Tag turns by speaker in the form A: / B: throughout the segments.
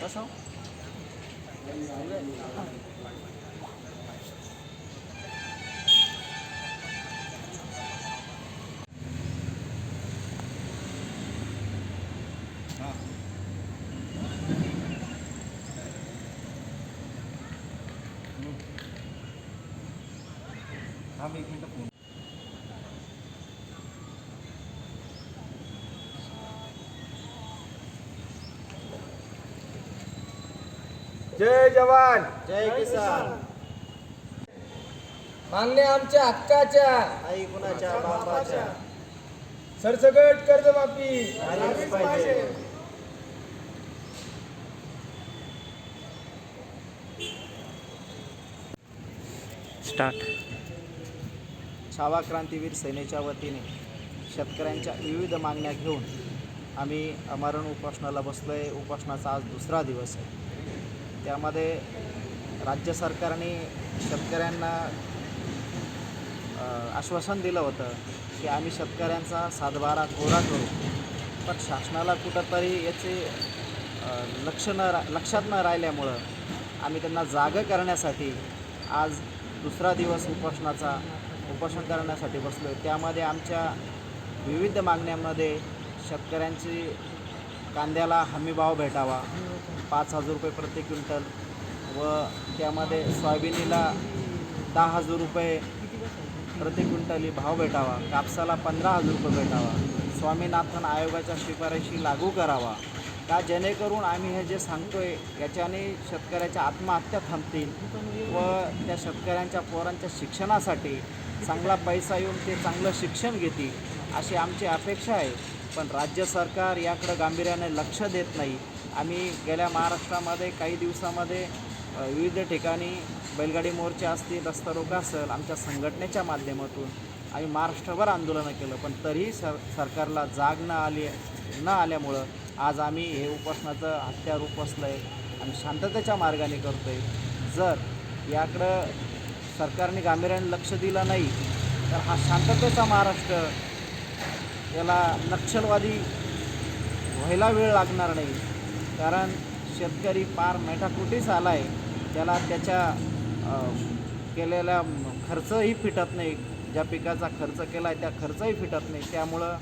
A: कसं
B: थांब एक मिनिट फोन.
C: जय जवान
A: जय किसान.
C: मागण्या आमच्या हक्काच्या,
A: आई कुणाच्या बापाच्या
C: सरसकट कर्जमाफी
A: झालीच पाहिजे. छावा क्रांतीवीर सेनेच्या वतीने शेतकऱ्यांच्या विविध मागण्या घेऊन आम्ही अमरण उपोषणाला बसलो आहे. उपोषणाचा आज दुसरा दिवस आहे. त्यामध्ये राज्य सरकारने शेतकऱ्यांना आश्वासन दिलं होतं की आम्ही शेतकऱ्यांचा सातबारा कोरा करू, पण शासनाला कुठंतरी याचे लक्षात न राहिल्यामुळं आम्ही त्यांना जागं करण्यासाठी आज दुसरा दिवस उपोषण करण्यासाठी बसलो आहे. त्यामध्ये आमच्या विविध मागण्यांमध्ये शेतकऱ्यांची कांद्याला हमीभाव भेटावा 5,000 रुपये प्रति क्विंटल, व त्यामध्ये सोयाबीनीला 10,000 रुपये प्रति क्विंटल भाव भेटावा, कापसाला 15,000 रुपये भेटावा, स्वामीनाथन आयोगाच्या शिफारशी लागू करावा का, जेणेकरून आम्ही हे जे सांगतोय याच्याने शेतकऱ्याच्या आत्महत्या थांबतील व त्या शेतकऱ्यांच्या पोरांच्या शिक्षणासाठी चांगला पैसा येऊन ते चांगलं शिक्षण घेतील अशी आमची अपेक्षा आहे. पण राज्य सरकार याकडं गांभीर्याने लक्ष देत नाही. आम्ही गेल्या महाराष्ट्रामध्ये काही दिवसामध्ये विविध ठिकाणी बैलगाडी मोर्चे असतील, रस्ता रोको असेल, आमच्या संघटनेच्या माध्यमातून आम्ही महाराष्ट्रभर आंदोलनं केलं, पण तरीही सरकारला जाग न आल्यामुळं आज आम्ही हे उपोषणाचं हत्यार उपसलं आहे. आम्ही शांततेच्या मार्गाने करतो आहे. जर याकडं सरकारने गांभीर्याने लक्ष दिलं नाही तर हा शांततेचा महाराष्ट्र याला नक्षलवादी व्हायला वेळ लागणार नाही. कारण शेतकरी पार मेटाकुटीस आला आहे, त्याला त्याच्या केलेला खर्चही फिटत नाही, ज्या पिकाचा खर्च केला आहे त्या खर्चही फिटत नाही. त्यामुळं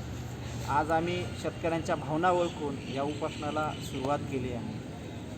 A: आज आम्ही शेतकऱ्यांच्या भावना ओळखून या उपोषणाला सुरुवात केली आहे.